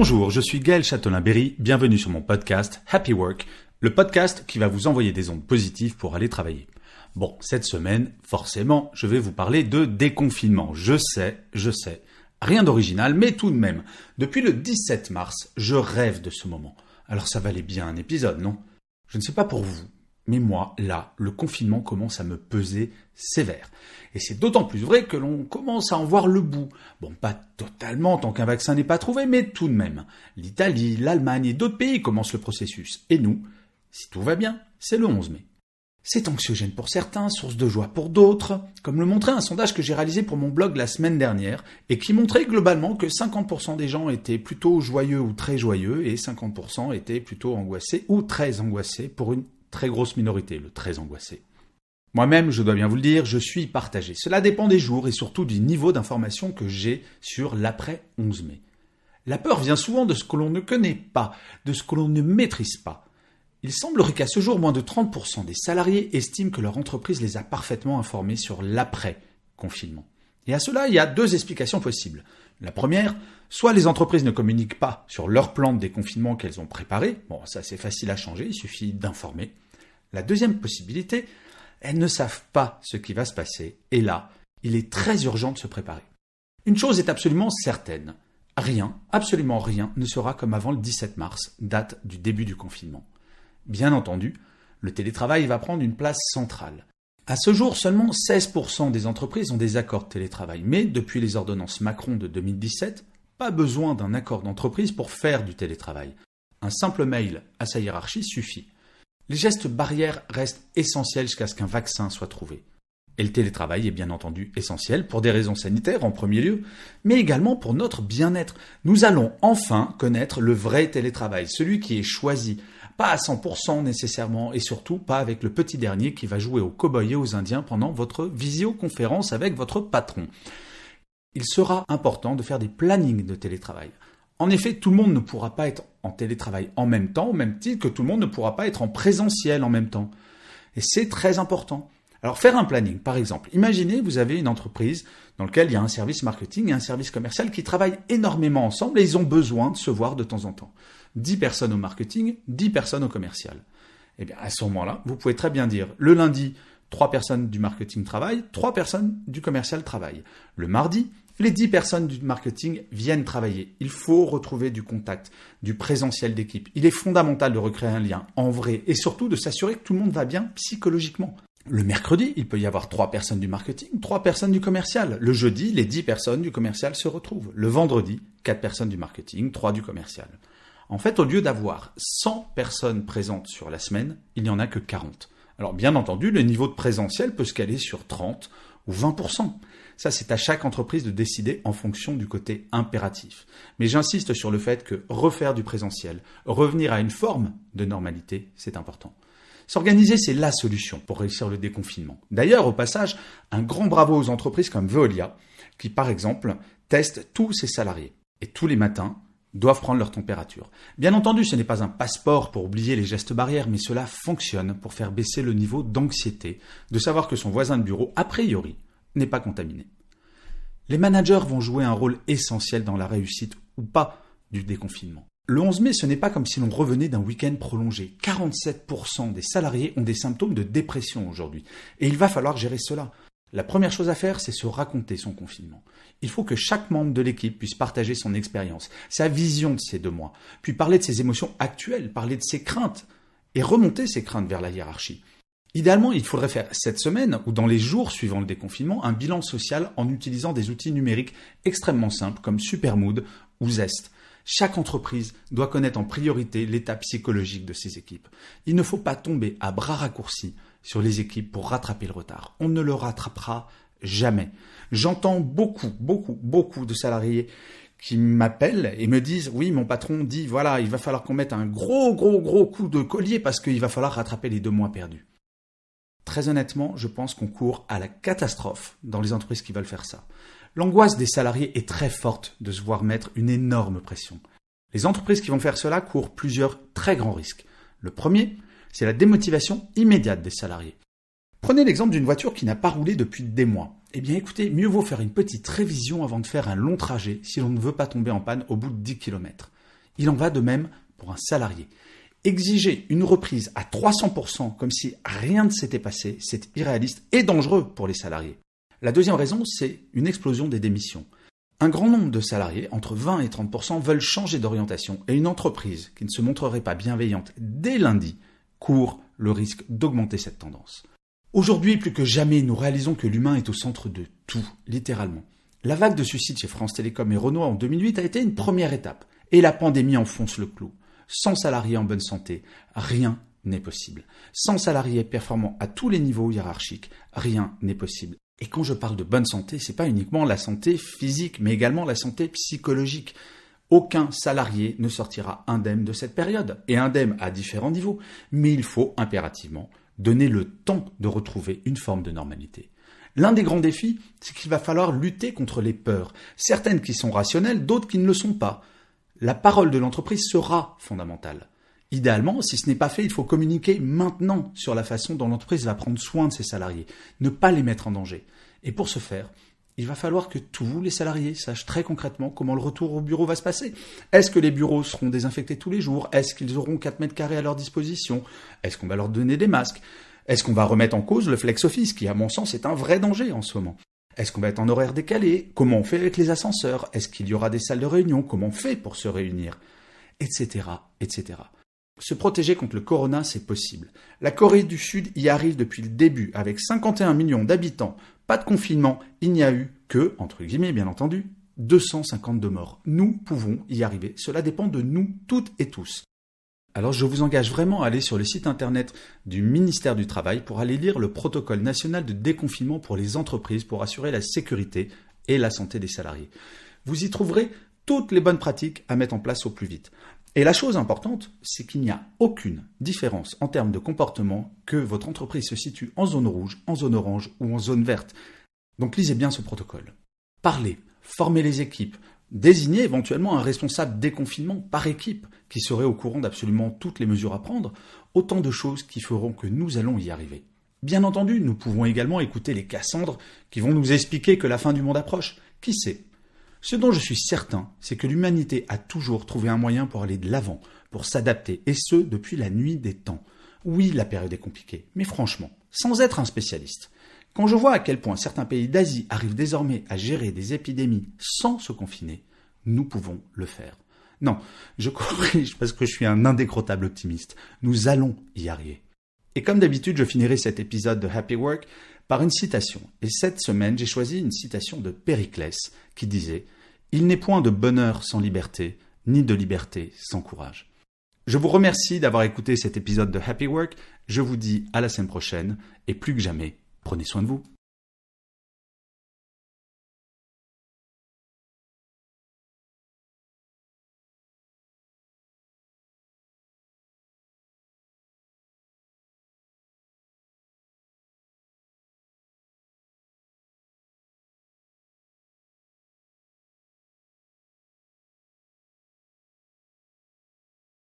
Bonjour, je suis Gaël Châtelain-Berry, bienvenue sur mon podcast Happy Work, le podcast qui va vous envoyer des ondes positives pour aller travailler. Bon, cette semaine, forcément, je vais vous parler de déconfinement. Je sais, rien d'original, mais tout de même, depuis le 17 mars, je rêve de ce moment. Alors ça valait bien un épisode, non? Je ne sais pas pour vous, mais moi, là, le confinement commence à me peser sévère. Et c'est d'autant plus vrai que l'on commence à en voir le bout. Bon, pas totalement tant qu'un vaccin n'est pas trouvé, mais tout de même. L'Italie, l'Allemagne et d'autres pays commencent le processus. Et nous, si tout va bien, c'est le 11 mai. C'est anxiogène pour certains, source de joie pour d'autres, comme le montrait un sondage que j'ai réalisé pour mon blog la semaine dernière et qui montrait globalement que 50% des gens étaient plutôt joyeux ou très joyeux et 50% étaient plutôt angoissés ou très angoissés pour une très grosse minorité, le très angoissé. Moi-même, je dois bien vous le dire, je suis partagé. Cela dépend des jours et surtout du niveau d'information que j'ai sur l'après 11 mai. La peur vient souvent de ce que l'on ne connaît pas, de ce que l'on ne maîtrise pas. Il semblerait qu'à ce jour, moins de 30% des salariés estiment que leur entreprise les a parfaitement informés sur l'après-confinement. Et à cela, il y a deux explications possibles. La première, soit les entreprises ne communiquent pas sur leur plan de déconfinement qu'elles ont préparé. Bon, ça c'est facile à changer, il suffit d'informer. La deuxième possibilité, elles ne savent pas ce qui va se passer. Et là, il est très urgent de se préparer. Une chose est absolument certaine. Rien, absolument rien, ne sera comme avant le 17 mars, date du début du confinement. Bien entendu, le télétravail va prendre une place centrale. À ce jour, seulement 16% des entreprises ont des accords de télétravail. Mais depuis les ordonnances Macron de 2017, pas besoin d'un accord d'entreprise pour faire du télétravail. Un simple mail à sa hiérarchie suffit. Les gestes barrières restent essentiels jusqu'à ce qu'un vaccin soit trouvé. Et le télétravail est bien entendu essentiel pour des raisons sanitaires en premier lieu, mais également pour notre bien-être. Nous allons enfin connaître le vrai télétravail, celui qui est choisi, pas à 100% nécessairement et surtout pas avec le petit dernier qui va jouer aux cow-boys et aux indiens pendant votre visioconférence avec votre patron. Il sera important de faire des plannings de télétravail. En effet, tout le monde ne pourra pas être en télétravail en même temps, au même titre que tout le monde ne pourra pas être en présentiel en même temps. Et c'est très important. Alors faire un planning, par exemple, imaginez vous avez une entreprise dans laquelle il y a un service marketing et un service commercial qui travaillent énormément ensemble et ils ont besoin de se voir de temps en temps. 10 personnes au marketing, 10 personnes au commercial. Eh bien à ce moment-là, vous pouvez très bien dire le lundi, 3 personnes du marketing travaillent, 3 personnes du commercial travaillent. Le mardi, les 10 personnes du marketing viennent travailler. Il faut retrouver du contact, du présentiel d'équipe. Il est fondamental de recréer un lien en vrai et surtout de s'assurer que tout le monde va bien psychologiquement. Le mercredi, il peut y avoir 3 personnes du marketing, 3 personnes du commercial. Le jeudi, les 10 personnes du commercial se retrouvent. Le vendredi, 4 personnes du marketing, 3 du commercial. En fait, au lieu d'avoir 100 personnes présentes sur la semaine, il n'y en a que 40. Alors bien entendu, le niveau de présentiel peut se caler sur 30 ou 20%. Ça, c'est à chaque entreprise de décider en fonction du côté impératif. Mais j'insiste sur le fait que refaire du présentiel, revenir à une forme de normalité, c'est important. S'organiser, c'est la solution pour réussir le déconfinement. D'ailleurs, au passage, un grand bravo aux entreprises comme Veolia, qui par exemple testent tous ses salariés. Et tous les matins, doivent prendre leur température. Bien entendu, ce n'est pas un passeport pour oublier les gestes barrières, mais cela fonctionne pour faire baisser le niveau d'anxiété, de savoir que son voisin de bureau, a priori, n'est pas contaminé. Les managers vont jouer un rôle essentiel dans la réussite ou pas du déconfinement. Le 11 mai, ce n'est pas comme si l'on revenait d'un week-end prolongé. 47% des salariés ont des symptômes de dépression aujourd'hui. Et il va falloir gérer cela. La première chose à faire, c'est se raconter son confinement. Il faut que chaque membre de l'équipe puisse partager son expérience, sa vision de ces 2 mois, puis parler de ses émotions actuelles, parler de ses craintes et remonter ces craintes vers la hiérarchie. Idéalement, il faudrait faire cette semaine ou dans les jours suivant le déconfinement un bilan social en utilisant des outils numériques extrêmement simples comme Supermood ou Zest. Chaque entreprise doit connaître en priorité l'état psychologique de ses équipes. Il ne faut pas tomber à bras raccourcis sur les équipes pour rattraper le retard. On ne le rattrapera jamais. J'entends beaucoup de salariés qui m'appellent et me disent « Oui, mon patron dit, voilà, il va falloir qu'on mette un gros coup de collier parce qu'il va falloir rattraper les 2 mois perdus. » Très honnêtement, je pense qu'on court à la catastrophe dans les entreprises qui veulent faire ça. L'angoisse des salariés est très forte de se voir mettre une énorme pression. Les entreprises qui vont faire cela courent plusieurs très grands risques. Le premier, c'est la démotivation immédiate des salariés. Prenez l'exemple d'une voiture qui n'a pas roulé depuis des mois. Eh bien écoutez, mieux vaut faire une petite révision avant de faire un long trajet si l'on ne veut pas tomber en panne au bout de 10 km. Il en va de même pour un salarié. Exiger une reprise à 300% comme si rien ne s'était passé, c'est irréaliste et dangereux pour les salariés. La deuxième raison, c'est une explosion des démissions. Un grand nombre de salariés, entre 20 et 30%, veulent changer d'orientation et une entreprise qui ne se montrerait pas bienveillante dès lundi court le risque d'augmenter cette tendance. Aujourd'hui, plus que jamais, nous réalisons que l'humain est au centre de tout, littéralement. La vague de suicides chez France Télécom et Renault en 2008 a été une première étape, et la pandémie enfonce le clou. Sans salariés en bonne santé, rien n'est possible. Sans salariés performants à tous les niveaux hiérarchiques, rien n'est possible. Et quand je parle de bonne santé, c'est pas uniquement la santé physique, mais également la santé psychologique. Aucun salarié ne sortira indemne de cette période, et indemne à différents niveaux, mais il faut impérativement donner le temps de retrouver une forme de normalité. L'un des grands défis, c'est qu'il va falloir lutter contre les peurs, certaines qui sont rationnelles, d'autres qui ne le sont pas. La parole de l'entreprise sera fondamentale. Idéalement, si ce n'est pas fait, il faut communiquer maintenant sur la façon dont l'entreprise va prendre soin de ses salariés, ne pas les mettre en danger. Et pour ce faire, il va falloir que tous les salariés sachent très concrètement comment le retour au bureau va se passer. Est-ce que les bureaux seront désinfectés tous les jours? Est-ce qu'ils auront 4 mètres carrés à leur disposition? Est-ce qu'on va leur donner des masques? Est-ce qu'on va remettre en cause le flex office, qui à mon sens est un vrai danger en ce moment? Est-ce qu'on va être en horaire décalé? Comment on fait avec les ascenseurs? Est-ce qu'il y aura des salles de réunion? Comment on fait pour se réunir? Etc., etc. Se protéger contre le corona, c'est possible. La Corée du Sud y arrive depuis le début, avec 51 millions d'habitants. Pas de confinement, il n'y a eu que, entre guillemets bien entendu, 252 morts. Nous pouvons y arriver. Cela dépend de nous toutes et tous. Alors je vous engage vraiment à aller sur le site internet du ministère du Travail pour aller lire le protocole national de déconfinement pour les entreprises pour assurer la sécurité et la santé des salariés. Vous y trouverez toutes les bonnes pratiques à mettre en place au plus vite. Et la chose importante, c'est qu'il n'y a aucune différence en termes de comportement que votre entreprise se situe en zone rouge, en zone orange ou en zone verte. Donc lisez bien ce protocole. Parlez, formez les équipes, désignez éventuellement un responsable déconfinement par équipe qui serait au courant d'absolument toutes les mesures à prendre, autant de choses qui feront que nous allons y arriver. Bien entendu, nous pouvons également écouter les Cassandres qui vont nous expliquer que la fin du monde approche. Qui sait ? Ce dont je suis certain, c'est que l'humanité a toujours trouvé un moyen pour aller de l'avant, pour s'adapter, et ce, depuis la nuit des temps. Oui, la période est compliquée, mais franchement, sans être un spécialiste, quand je vois à quel point certains pays d'Asie arrivent désormais à gérer des épidémies sans se confiner, nous pouvons le faire. Non, je corrige parce que je suis un indécrottable optimiste. Nous allons y arriver. Et comme d'habitude, je finirai cet épisode de Happy Work par une citation. Et cette semaine, j'ai choisi une citation de Périclès qui disait « Il n'est point de bonheur sans liberté, ni de liberté sans courage ». Je vous remercie d'avoir écouté cet épisode de Happy Work. Je vous dis à la semaine prochaine et plus que jamais, prenez soin de vous.